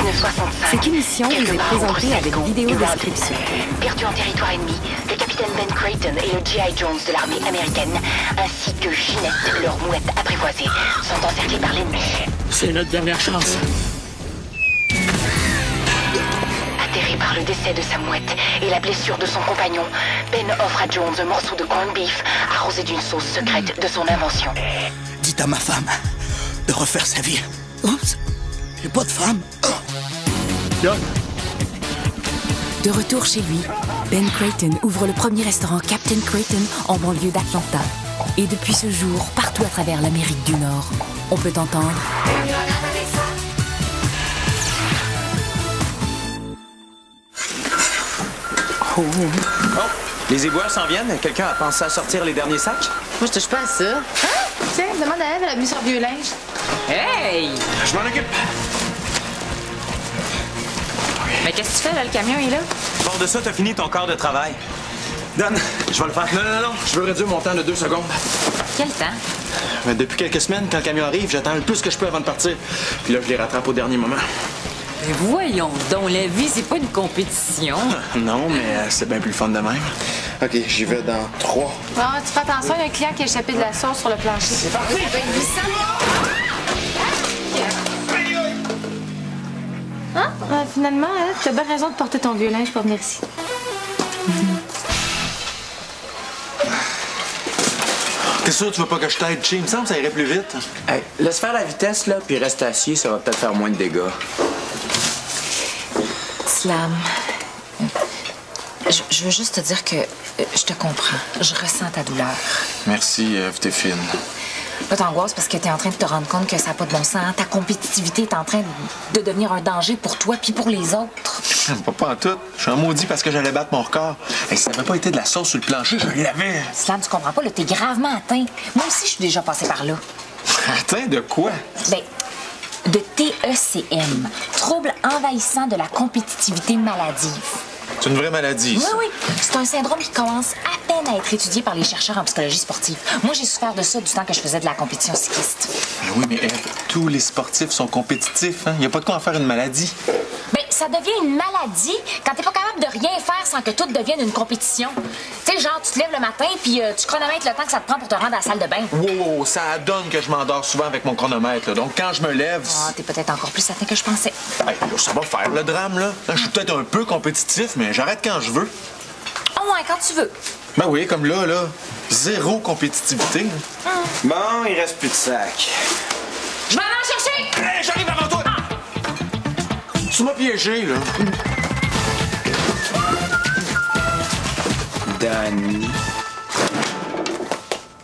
1965. Cette émission vous est présentée avec vidéo description. Perdu en territoire ennemi, le capitaine Ben Creighton et le G.I. Jones de l'armée américaine, ainsi que Ginette, leur mouette apprivoisée, sont encerclés par l'ennemi. C'est notre dernière chance. Atterré par le décès de sa mouette et la blessure de son compagnon, Ben offre à Jones un morceau de corned beef arrosé d'une sauce secrète de son invention. Dites à ma femme de refaire sa vie. Oups, j'ai pas de femme. Doc, De retour chez lui, Ben Creighton ouvre le premier restaurant Captain Creighton en banlieue d'Atlanta. Et depuis ce jour, partout à travers l'Amérique du Nord, on peut entendre... Oh, les éboueurs s'en viennent. Quelqu'un a pensé à sortir les derniers sacs? Moi, je touche pas à ça. Hein? Tiens, demande à Ève, elle a mis son vieux linge. Hey! Je m'en occupe. Mais qu'est-ce que tu fais, là? Le camion est là? Bord de ça, t'as fini ton quart de travail. Donne, je vais le faire. Non. Je veux réduire mon temps de 2 secondes. Quel temps? Mais depuis quelques semaines, quand le camion arrive, j'attends le plus que je peux avant de partir. Puis là, je les rattrape au dernier moment. Mais voyons donc, la vie, c'est pas une compétition. Non, mais c'est bien plus le fun de même. OK, j'y vais dans 3. Bon, tu fais attention, il y a un client qui a échappé de la sauce sur le plancher. C'est parti! Ça va être glissant. Hein? Finalement, tu as bien raison de porter ton vieux linge pour venir ici. T'es sûr que tu veux pas que je t'aide, Chi? Il me semble que ça irait plus vite. Hey, laisse faire la vitesse, là, puis reste assis, ça va peut-être faire moins de dégâts. Slam, je veux juste te dire que je te comprends. Je ressens ta douleur. Merci, Ève, t'es fine. Là, t'angoisses parce que t'es en train de te rendre compte que ça n'a pas de bon sens. Ta compétitivité est en train de devenir un danger pour toi puis pour les autres. Pas en tout. Je suis un maudit parce que j'allais battre mon record. Et si ça n'avait pas été de la sauce sur le plancher, je l'avais. Slam, tu comprends pas, là, t'es gravement atteint. Moi aussi, je suis déjà passée par là. Atteint de quoi? Ben, de TECM, trouble envahissant de la compétitivité maladive. C'est une vraie maladie, ça. Oui. C'est un syndrome qui commence à peine à être étudié par les chercheurs en psychologie sportive. Moi, j'ai souffert de ça du temps que je faisais de la compétition cycliste. Mais oui, mais Ève, tous les sportifs sont compétitifs, hein? Il n'y a pas de quoi en faire une maladie. Ben, ça devient une maladie quand t'es pas capable de rien faire sans que tout devienne une compétition. Tu sais, genre, tu te lèves le matin puis tu chronomètres le temps que ça te prend pour te rendre à la salle de bain. Wow, ça donne que je m'endors souvent avec mon chronomètre, là. Donc, quand je me lève... Ah, t'es peut-être encore plus atteint que je pensais. Hey, là, ça va faire le drame, là. Je suis peut-être un peu compétitif, mais j'arrête quand je veux. Oh ouais, quand tu veux. Ben oui, comme là. Zéro compétitivité. Bon, il reste plus de sacs. Je vais aller en chercher! Hey, j'arrive avant toi! Tu m'as piégé, là. Danny.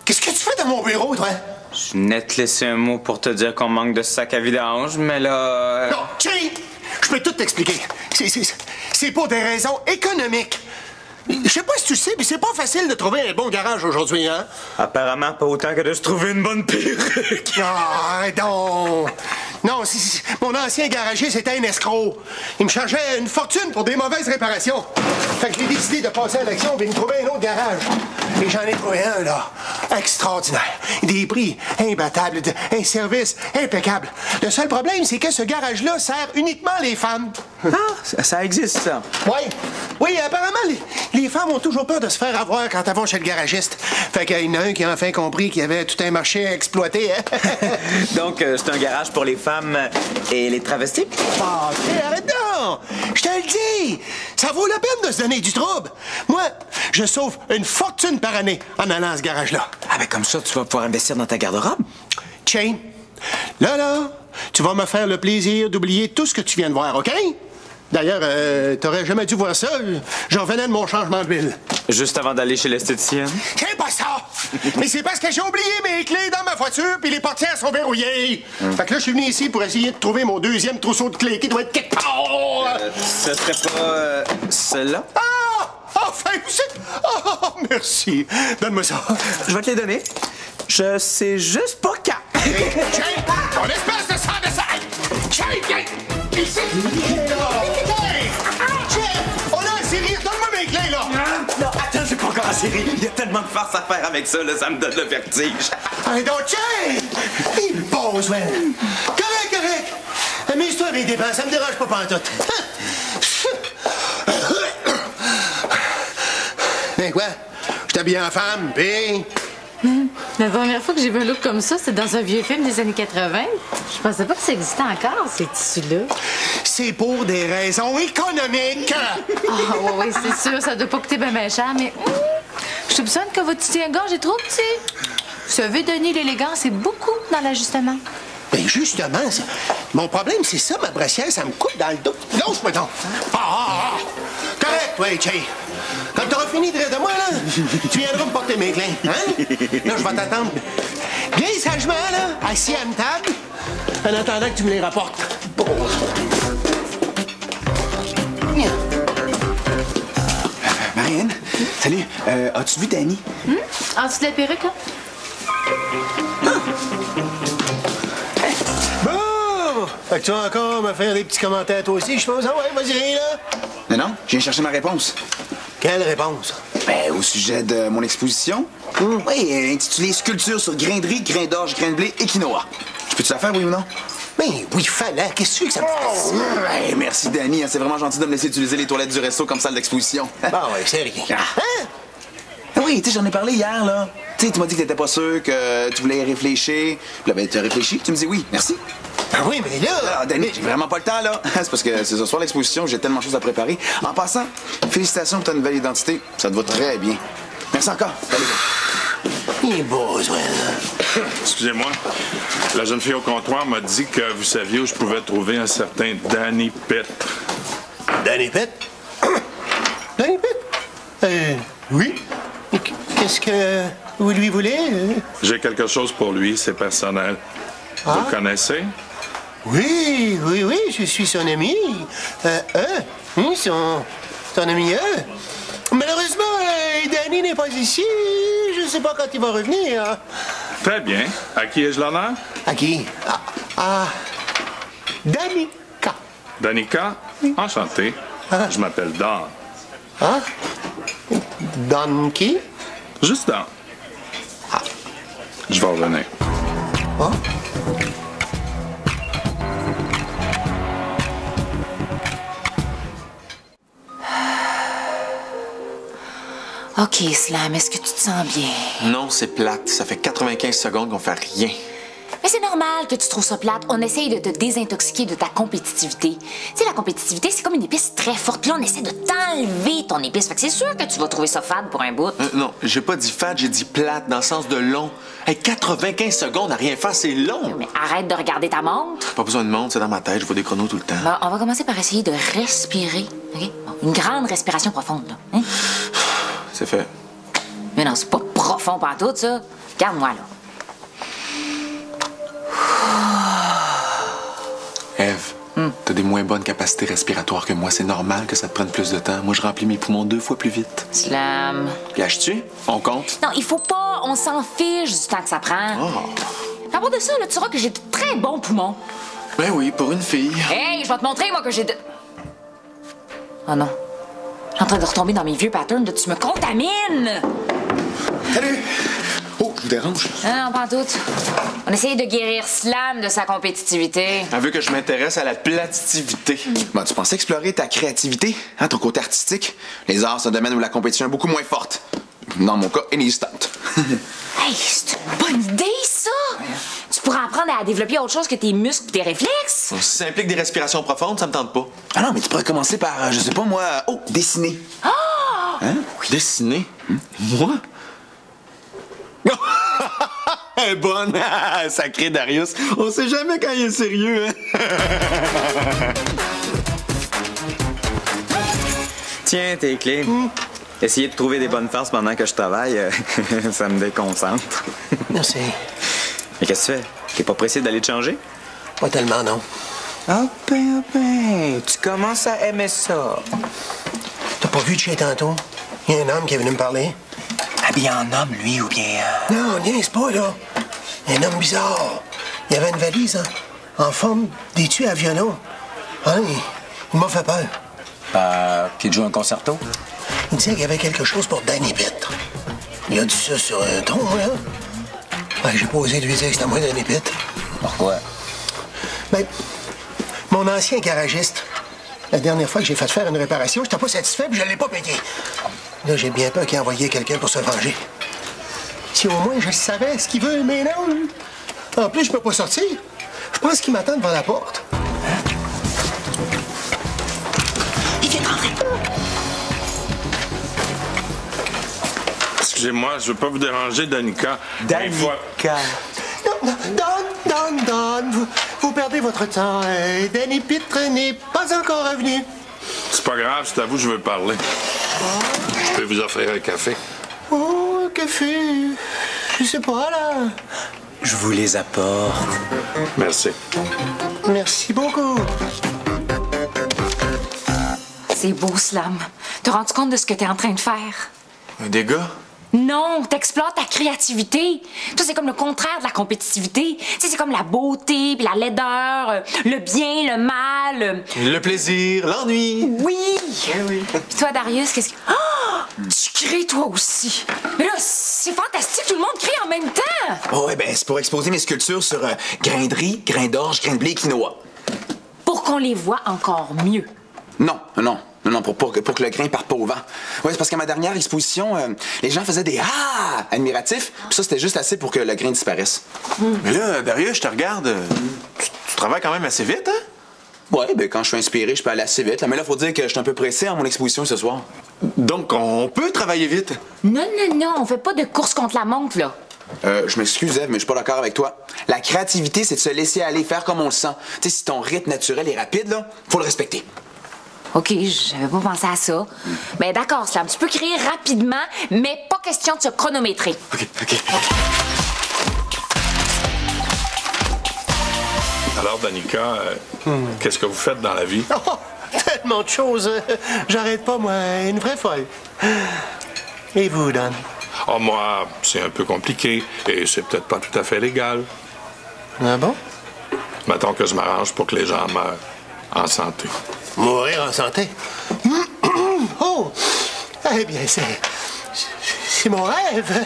Qu'est-ce que tu fais dans mon bureau, toi? Je venais te laisser un mot pour te dire qu'on manque de sacs à vidange, mais là... Non, Chi! Je peux tout t'expliquer. C'est pour des raisons économiques. Je sais pas si tu sais, mais c'est pas facile de trouver un bon garage aujourd'hui, hein? Apparemment, pas autant que de se trouver une bonne perruque. Ah, donc! Non, mon ancien garagiste était un escroc. Il me chargeait une fortune pour des mauvaises réparations. Fait que j'ai décidé de passer à l'action et de me trouver un autre garage. Et j'en ai trouvé un, là, extraordinaire. Des prix imbattables, un service impeccable. Le seul problème, c'est que ce garage-là sert uniquement les femmes. Ah, ça existe, ça. Oui, apparemment, les femmes ont toujours peur de se faire avoir quand elles vont chez le garagiste. Fait qu'il y en a un qui a enfin compris qu'il y avait tout un marché à exploiter, hein? Donc, c'est un garage pour les femmes et les travestis? Ah, arrête donc! Je te le dis! Ça vaut la peine de se donner du trouble. Moi, je sauve une fortune par année en allant à ce garage-là. Ah, ben comme ça, tu vas pouvoir investir dans ta garde-robe. Chain, là, tu vas me faire le plaisir d'oublier tout ce que tu viens de voir, OK? D'ailleurs, t'aurais jamais dû voir ça. J'en revenais de mon changement d'huile. Juste avant d'aller chez l'esthéticienne? C'est pas ça! Mais c'est parce que j'ai oublié mes clés dans ma voiture puis les portières sont verrouillées. Fait que là, je suis venu ici pour essayer de trouver mon deuxième trousseau de clés qui doit être quelque part. Ce serait pas celle-là? Ah! Enfin, oh, merci. Donne-moi ça. Je vais te les donner. Je sais juste pas quand. Jane, ton espèce de sang de sac! Jane, viens! Ici! On a un série, donne-moi mes clés, là! Non, attends, j'ai pas encore la série. Il y a tellement de farce à faire avec ça, là, ça me donne le vertige. Allez donc, Jane! Il pose, ouais. Correct. Amuse-toi avec des dépenses, ça me dérange pas pantoute. Ben quoi? Je t'habille en femme, pis... La première fois que j'ai vu un look comme ça, c'était dans un vieux film des années 80. Je pensais pas que ça existait encore, ces tissus-là. C'est pour des raisons économiques. Ah, oui, c'est sûr, ça doit pas coûter bien cher, mais je soupçonne que votre soutien-gorge est trop petit. Vous savez, Denis, l'élégance, c'est beaucoup dans l'ajustement. Ben justement, mon problème, c'est ça, ma brassière, ça me coupe dans le dos. Lâche-moi donc. Correct, oui, Jay. Quand t'auras fini de rire de moi, là, tu viendras me porter mes clins, hein? Là, je vais t'attendre bien sagement, là, assis à une table, en attendant que tu me les rapportes. Marianne, salut. As-tu vu Danny? En dessous de la perruque, là? Bon! Fait que tu vas encore me faire des petits commentaires, toi aussi, je pense. Ah ouais, vas-y, là. Non, je viens chercher ma réponse. Quelle réponse? Ben, au sujet de mon exposition. Oui, intitulée Sculpture sur grain de riz, grain d'orge, grain de blé et quinoa. Je peux-tu la faire, oui ou non? Ben oui, fallait. Qu'est-ce que tu veux que ça me fasse? Hey, merci, Danny. C'est vraiment gentil de me laisser utiliser les toilettes du resto comme salle d'exposition. Bon, ouais, c'est rien. Hein? Oui, tu sais, j'en ai parlé hier, là. Tu sais, tu m'as dit que t'étais pas sûr, que tu voulais y réfléchir. Puis là, ben, tu as réfléchi, tu me dis oui, merci. Ben oui, mais là... Ah, Danny, j'ai vraiment pas le temps, là. C'est parce que c'est ce soir l'exposition, j'ai tellement de choses à préparer. En passant, félicitations pour ta nouvelle identité. Ça te va très bien. Merci encore. Salut. Il est beau, ouais. Excusez-moi. La jeune fille au comptoir m'a dit que vous saviez où je pouvais trouver un certain Danny Pitt. Danny Pitt? Danny Pitt? Oui. Qu'est-ce que vous lui voulez? J'ai quelque chose pour lui, c'est personnel. Vous le connaissez? Oui, je suis son ami. Oui, son ami, Malheureusement, Danny n'est pas ici. Je ne sais pas quand il va revenir. Très bien. À qui ai-je l'honneur? À qui? Danica. Danica? Enchanté. Je m'appelle Don. Don qui? Juste Don. Je vais revenir. OK, Slam, est-ce que tu te sens bien? Non, c'est plate. Ça fait 95 secondes qu'on fait rien. Mais c'est normal que tu trouves ça plate. On essaye de te désintoxiquer de ta compétitivité. Tu sais, la compétitivité, c'est comme une épice très forte. Puis là, on essaie de t'enlever ton épice. Fait que c'est sûr que tu vas trouver ça fade pour un bout. Non, j'ai pas dit fade, j'ai dit plate, dans le sens de long. Hey, 95 secondes à rien faire, c'est long. Mais arrête de regarder ta montre. Pas besoin de montre, c'est dans ma tête, je vois des chronos tout le temps. Bon, on va commencer par essayer de respirer. OK? Bon, une grande respiration profonde, là. Hein? C'est fait. Mais non, c'est pas profond pantoute, ça. Regarde-moi, là. Eve, t'as des moins bonnes capacités respiratoires que moi. C'est normal que ça te prenne plus de temps. Moi, je remplis mes poumons 2 fois plus vite. Slam. Lâches-tu? On compte? Non, il faut pas. On s'en fiche du temps que ça prend. À part de ça, là, tu sauras que j'ai de très bons poumons. Ben oui, pour une fille. Hey, je vais te montrer, moi, que j'ai de... Oh non. Je suis en train de retomber dans mes vieux patterns de tu me contamines! Salut! Oh, je vous dérange? Non, pas en tout. On essaye de guérir Slam de sa compétitivité. Elle veut que je m'intéresse à la plativité. Ben, tu pensais explorer ta créativité, hein, ton côté artistique? Les arts, c'est un domaine où la compétition est beaucoup moins forte. Dans mon cas, inexistante. Hey, c'est une bonne idée, ça! Tu pourrais apprendre à développer autre chose que tes muscles et tes réflexes. Si ça implique des respirations profondes, ça me tente pas. Ah non, mais tu pourrais commencer par, je sais pas moi, dessiner. Ah! Hein? Oui. Dessiner? Moi? Elle est bonne! Sacré Darius! On sait jamais quand il est sérieux, hein? Tiens, tes clés. Essayer de trouver des bonnes farces pendant que je travaille, ça me déconcentre. Merci. Mais qu'est-ce que tu fais? T'es pas pressé d'aller te changer? Pas tellement, non. Ah ben, tu commences à aimer ça. T'as pas vu de chez tantôt? Il y a un homme qui est venu me parler. Habillé en homme, lui, ou bien... Non, niaise pas, là. Un homme bizarre. Il y avait une valise en forme d'étui à violon. Hein, il m'a fait peur. Qui joue un concerto? Il disait qu'il y avait quelque chose pour Danny Pitt. Il a dit ça sur un ton, là. Ben, j'ai pas osé lui dire que c'était moi, Danny Pitt. Pourquoi? Ben, Mon ancien garagiste. La dernière fois que j'ai fait faire une réparation, j'étais pas satisfait puis je l'ai pas payé. Là, j'ai bien peur qu'il ait envoyé quelqu'un pour se venger. Si au moins je savais ce qu'il veut, mais non. En plus, je peux pas sortir. Je pense qu'il m'attend devant la porte. Il vient d'entrer. Excusez-moi, je veux pas vous déranger, Danica. Danica. Don, vous perdez votre temps. Danny Pitre n'est pas encore revenu. C'est pas grave, c'est à vous que je veux parler. Je peux vous offrir un café. Oh, café. Je sais pas, là. Je vous les apporte. Merci. Merci beaucoup. C'est beau, Slam. Te rends-tu compte de ce que t'es en train de faire? Un dégât? Non, t'explores ta créativité. Toi, c'est comme le contraire de la compétitivité. Tu sais, c'est comme la beauté, puis la laideur, le bien, le mal. Le plaisir, l'ennui. Oui! Oui. Puis toi, Darius, qu'est-ce que... Oh! Tu crées, toi aussi. Mais là, c'est fantastique, tout le monde crée en même temps. Oh, ouais, ben, c'est pour exposer mes sculptures sur grain de riz, grain d'orge, grain de blé et quinoa. Pour qu'on les voit encore mieux. Non, pour que le grain parte pas au vent. Ouais, c'est parce qu'à ma dernière exposition, les gens faisaient des « Ah! » admiratifs, puis ça, c'était juste assez pour que le grain disparaisse. Mais là, Darius, je te regarde, tu travailles quand même assez vite, hein? Ouais, ben quand je suis inspiré, je peux aller assez vite. Mais là, faut dire que je suis un peu pressé à mon exposition ce soir. Donc, on peut travailler vite? Non, on fait pas de course contre la montre, là. Je m'excuse, Ève, mais je suis pas d'accord avec toi. La créativité, c'est de se laisser aller, faire comme on le sent. Tu sais, si ton rythme naturel est rapide, là, faut le respecter. OK, j'avais pas pensé à ça. Ben d'accord, Slam, tu peux créer rapidement, mais pas question de se chronométrer. OK. Alors, Danica, qu'est-ce que vous faites dans la vie? Oh, tellement de choses. J'arrête pas, moi. Une vraie folle. Et vous, Don? Oh, moi, c'est un peu compliqué et c'est peut-être pas tout à fait légal. Ah bon? Mettons que je m'arrange pour que les gens meurent en santé. Mourir en santé? Oh! Eh bien, c'est mon rêve.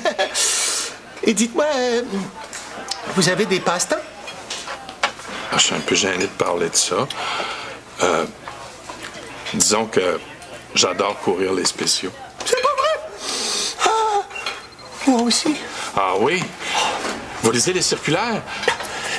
Et dites-moi, vous avez des passe-temps? Je suis un peu gêné de parler de ça. Disons que j'adore courir les spéciaux. C'est pas vrai? Ah! Moi aussi. Ah oui? Vous lisez les circulaires?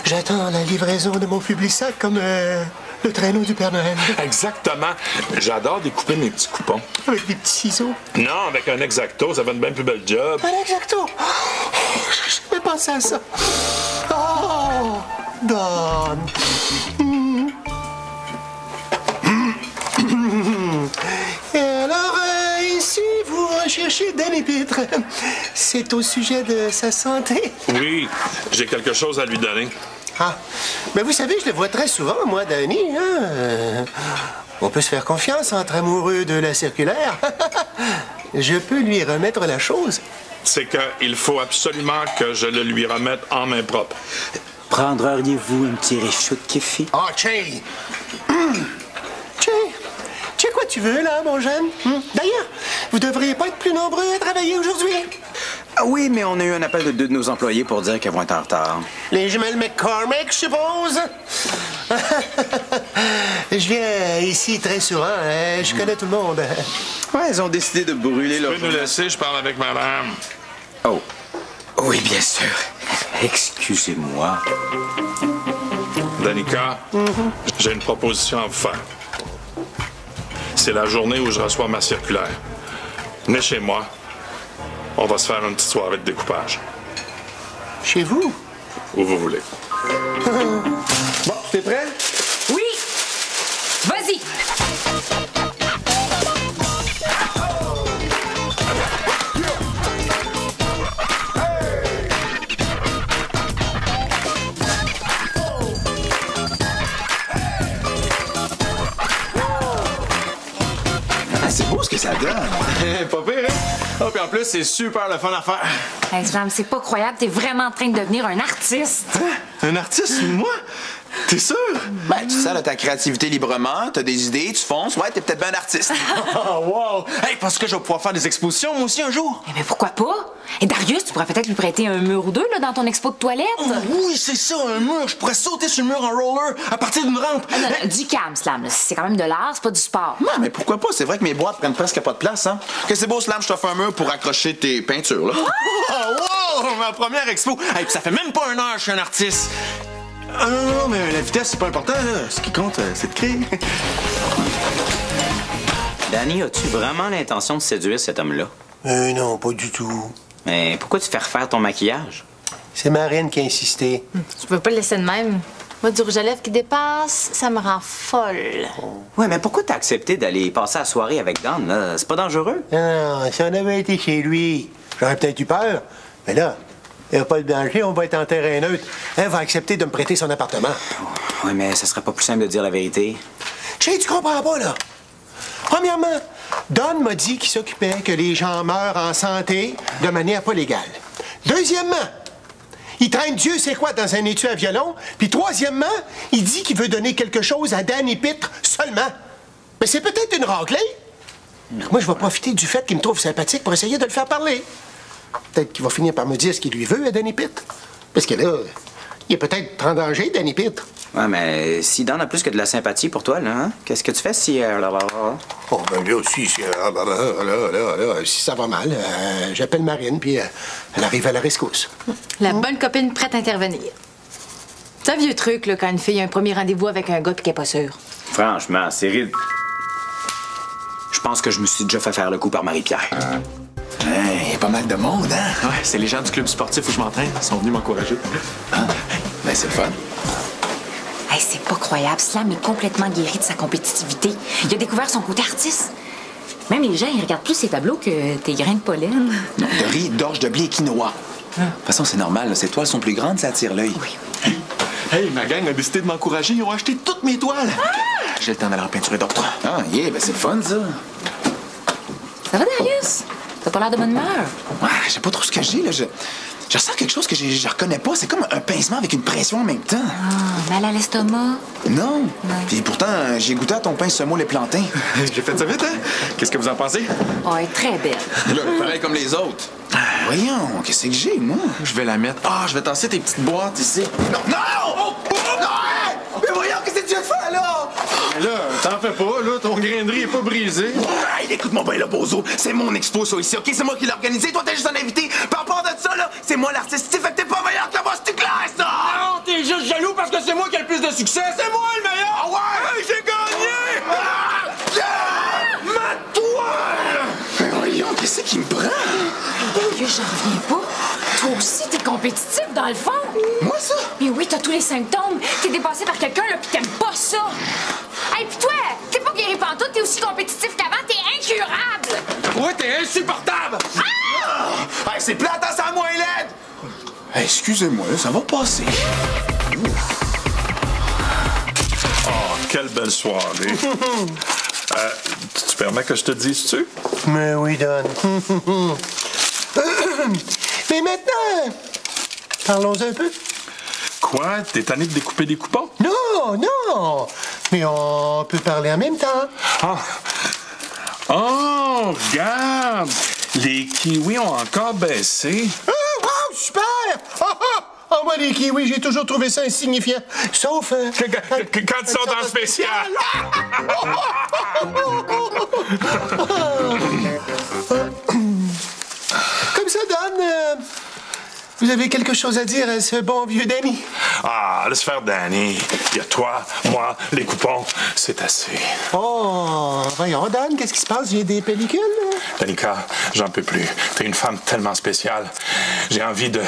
J'attends la livraison de mon Publisac comme le traîneau du Père Noël. Exactement. J'adore découper mes petits coupons. Avec des petits ciseaux. Non, avec un Exacto, ça fait une bien plus belle job. Un Exacto? Je vais penser à ça. Oh! Don. Et alors, ici, vous recherchez Danny Pitre. C'est au sujet de sa santé? Oui, j'ai quelque chose à lui donner. Ah, mais vous savez, je le vois très souvent, moi, Danny. Hein? On peut se faire confiance entre amoureux de la circulaire. Je peux lui remettre la chose. C'est qu'il faut absolument que je le lui remette en main propre. Prendriez-vous un petit réchaud de café? Ah, Che! Che, quoi tu veux, là, mon jeune? D'ailleurs, vous devriez pas être plus nombreux à travailler aujourd'hui. Ah oui, mais on a eu un appel de 2 de nos employés pour dire qu'elles vont être en retard. Les jumelles McCormick, je suppose? Je viens ici très souvent. Je connais tout le monde. Ouais, elles ont décidé de brûler leur... Vous pouvez nous laisser, je parle avec madame. Oh. Oui, bien sûr. Excusez-moi. Danica, j'ai une proposition à vous faire. C'est la journée où je reçois ma circulaire. Venez chez moi. On va se faire une petite soirée de découpage. Chez vous? Où vous voulez. Bon, t'es prêt? Oui! Vas-y! C'est beau ce que ça donne. Pas pire, hein? Oh, puis en plus, c'est super le fun à faire. Hey, Slam, c'est pas croyable, t'es vraiment en train de devenir un artiste. Hein? Un artiste, moi? T'es sûr? Ben, tu sers de ta créativité librement, t'as des idées, tu fonces. Ouais, t'es peut-être bien un artiste. Oh, wow! Hey, parce que je vais pouvoir faire des expositions, moi aussi, un jour. Mais pourquoi pas? Et Darius, tu pourrais peut-être lui prêter un mur ou deux là, dans ton expo de toilette. Oh, oui, c'est ça, un mur. Je pourrais sauter sur le mur en roller à partir d'une rampe. Non, dis calme, Slam. Là. C'est quand même de l'art, c'est pas du sport. Non, mais pourquoi pas? C'est vrai que mes boîtes prennent presque pas de place, hein? Que c'est beau, Slam, je t'offre un mur pour accrocher tes peintures, là. Oh, wow! Ma première expo. Hey, puis ça fait même pas 1 heure que je suis un artiste. Ah non, mais la vitesse, c'est pas important, là. Ce qui compte, c'est de créer. Danny, as-tu vraiment l'intention de séduire cet homme-là? Non, pas du tout. Mais pourquoi tu fais refaire ton maquillage? C'est Marine qui a insisté. Tu peux pas le laisser de même. Moi, du rouge à lèvres qui dépasse, ça me rend folle. Ouais, mais pourquoi t'as accepté d'aller passer la soirée avec Dan, là? C'est pas dangereux? Non, si on avait été chez lui, j'aurais peut-être eu peur. Mais là, il n'y a pas de danger, on va être en terrain neutre. Elle va accepter de me prêter son appartement. Ouais, mais ça serait pas plus simple de dire la vérité. Chérie, tu comprends pas, là? Premièrement, Don m'a dit qu'il s'occupait que les gens meurent en santé de manière pas légale. Deuxièmement, il traîne Dieu sait quoi dans un étui à violon. Puis troisièmement, il dit qu'il veut donner quelque chose à Danny Pitre seulement. Mais c'est peut-être une raclée. Moi, je vais profiter du fait qu'il me trouve sympathique pour essayer de le faire parler. Peut-être qu'il va finir par me dire ce qu'il lui veut à Danny Pitre. Parce que là, il est peut-être en danger, Danny Pitre. Ouais, mais si Dan a plus que de la sympathie pour toi, là, hein? Qu'est-ce que tu fais si... Oh, ben là, si ça va mal, j'appelle Marine, puis elle arrive à la rescousse. La bonne copine prête à intervenir. C'est un vieux truc, là, quand une fille a un premier rendez-vous avec un gars puis qu'elle est pas sûre. Franchement, c'est ridicule. Je pense que je me suis déjà fait faire le coup par Marie-Pierre. Il y a pas mal de monde, hein? Ouais, c'est les gens du club sportif où je m'entraîne. Ils sont venus m'encourager. Ah, ben c'est le fun. Hey, c'est pas croyable. Slam est complètement guéri de sa compétitivité. Il a découvert son côté artiste. Même les gens, ils regardent plus ses tableaux que tes grains de pollen. Non, de riz, d'orge de blé et quinoa. De toute façon, c'est normal. Ces toiles sont plus grandes, ça attire l'œil. Oui. Hey, ma gang a décidé de m'encourager. Ils ont acheté toutes mes toiles. J'ai le temps d'aller en peinturer d'autres. Ah, yeah, ben c'est le fun, ça. Ça va, Darius? T'as pas l'air de bonne humeur. Ouais, je sais pas trop ce que j'ai, là. Je ressens quelque chose que je reconnais pas. C'est comme un pincement avec une pression en même temps. Ah, mal à l'estomac? Non. Puis pourtant, j'ai goûté à ton pain semoule et plantain. J'ai fait ça vite, hein? Qu'est-ce que vous en pensez? Oh, elle est très belle. Là, pareil comme les autres. Voyons, qu'est-ce que j'ai, moi? Je vais la mettre. Ah, je vais tasser tes petites boîtes ici. Non! Non! Oh! Non! Mais voyons, qu'est-ce que tu viens de faire, là? Là, t'en fais pas, là. Ton grain de riz est pas brisé. Hey, écoute-moi bien, le bozo. C'est mon expo, ça, ici, OK? C'est moi qui l'ai organisé. Toi, t'es juste un invité. Par rapport de ça, là, c'est moi l'artiste. Fait que t'es pas meilleur que moi, c'est clair, ça! Non, t'es juste jaloux parce que c'est moi qui ai le plus de succès. C'est moi le meilleur! Ah ouais? Hey, j'ai gagné! Ah! Yeah! Ma toile! Mais voyons, qu'est-ce qui me prend? J'en reviens pas. Toi aussi, t'es compétitif, dans le fond. Moi, ça? Mais oui, t'as tous les symptômes. T'es dépassé par quelqu'un, là, pis t'aimes pas ça. Hey, pis toi, t'es pas guéri pantoute, t'es aussi compétitif qu'avant, t'es incurable. Ouais, t'es insupportable! Ah! Hey, c'est plate, hein, ça, moi, laide! Hey, excusez-moi, ça va passer. Oh, quelle belle soirée. Tu permets que je te dise-tu? Mais oui, Don. Mais maintenant, parlons un peu. Quoi? T'es tanné de découper des coupons? Non, non. Mais on peut parler en même temps. Ah. Oh, regarde! Les kiwis ont encore baissé. Ah, wow, super! Ah, moi, les kiwis, j'ai toujours trouvé ça insignifiant. Sauf... Quand ils sont en spécial! Comme ça, Don, vous avez quelque chose à dire à ce bon vieux Danny? Ah, laisse faire Danny. Il y a toi, moi, les coupons. C'est assez. Oh, voyons, Don, qu'est-ce qui se passe? J'ai des pellicules? Danica, j'en peux plus. T'es une femme tellement spéciale. J'ai envie de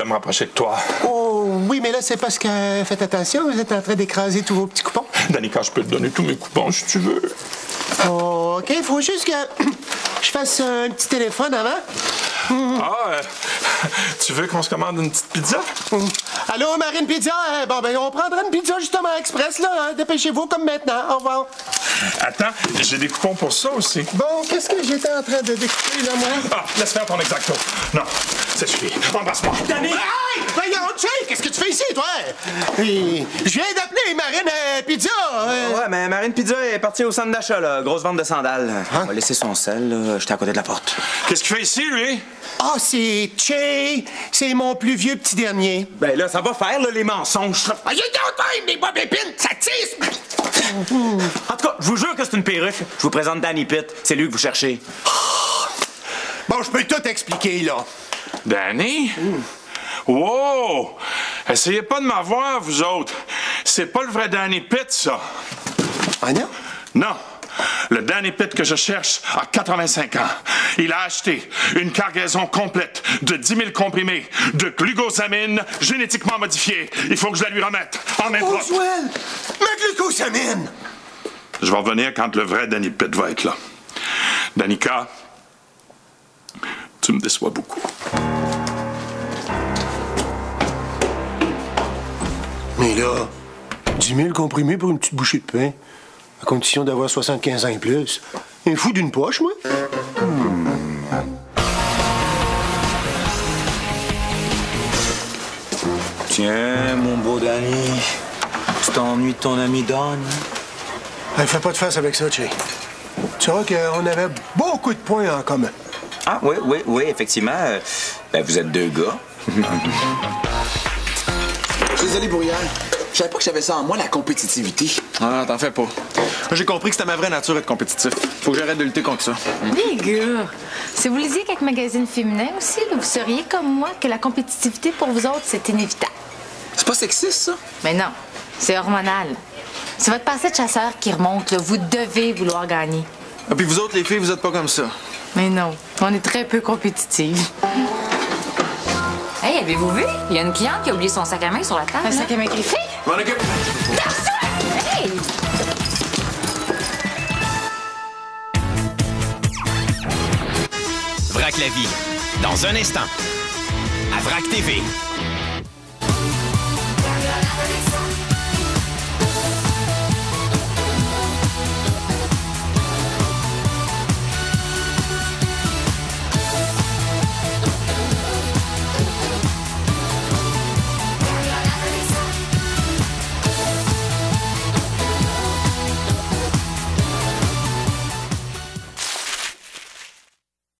me rapprocher de toi. Oh, oui, mais là, c'est parce que... Faites attention, vous êtes en train d'écraser tous vos petits coupons. Danica, je peux te donner tous mes coupons si tu veux. Oh, OK, il faut juste que je fasse un petit téléphone avant. Ah, tu veux qu'on se commande une petite pizza? Allô, Marine Pizza? Bon, ben, on prendra une pizza justement express, là. Hein? Dépêchez-vous comme maintenant. Au revoir. Attends, j'ai des coupons pour ça aussi. Bon, qu'est-ce que j'étais en train de découper, là, moi? Ah, laisse faire ton exacto. Non, ça suffit. Embrasse-moi. Danny! Hey! Voyons, tu sais, qu'est-ce que tu fais ici, toi? Et je viens d'appeler Marine Pizza. Ouais, mais Marine Pizza est partie au centre d'achat, là. Grosse vente de sandales. On va laisser son sel, là. J'étais à côté de la porte. Qu'est-ce qu'il fait ici, lui? Ah, c'est Che. C'est mon plus vieux petit dernier. Ben là, ça va faire, là, les mensonges. Ah, il y a d'autres même, les bob épines, ça tisse! En tout cas, je vous jure que c'est une perruque. Je vous présente Danny Pitt. C'est lui que vous cherchez. Bon, je peux tout expliquer, là. Danny? Wow! Essayez pas de m'avoir, vous autres. C'est pas le vrai Danny Pitt, ça. Ah non? Non. Le Danny Pitt que je cherche a 85 ans. Il a acheté une cargaison complète de 10 000 comprimés de glucosamine génétiquement modifiée. Il faut que je la lui remette en main propre. Oswald! Ma glucosamine! Je vais revenir quand le vrai Danny Pitt va être là. Danica, tu me déçois beaucoup. Mais là, 10 000 comprimés pour une petite bouchée de pain, à condition d'avoir 75 ans et plus. Un fou d'une poche, moi? Tiens, mon beau Danny. Tu t'ennuies de ton ami Don? Hey, fais pas de face avec ça, Che. Tu vois qu'on avait beaucoup de points en commun. Ah, oui, effectivement. Ben, vous êtes deux gars. Je suis désolé pour hier. Je savais pas que j'avais ça en moi, la compétitivité. Ah, t'en fais pas. J'ai compris que c'était ma vraie nature être compétitif. Faut que j'arrête de lutter contre ça. Les gars, si vous lisiez quelques magazines féminins aussi, là, vous seriez comme moi que la compétitivité pour vous autres, c'est inévitable. C'est pas sexiste, ça? Mais non, c'est hormonal. C'est votre passé de chasseur qui remonte, là. Vous devez vouloir gagner. Ah, puis vous autres, les filles, vous êtes pas comme ça. Mais non, on est très peu compétitives. Hey, avez-vous vu? Il y a une cliente qui a oublié son sac à main sur la table. Un sac à main griffé? M'en occupe. Hey! Vrac la vie, dans un instant. À Vrac TV.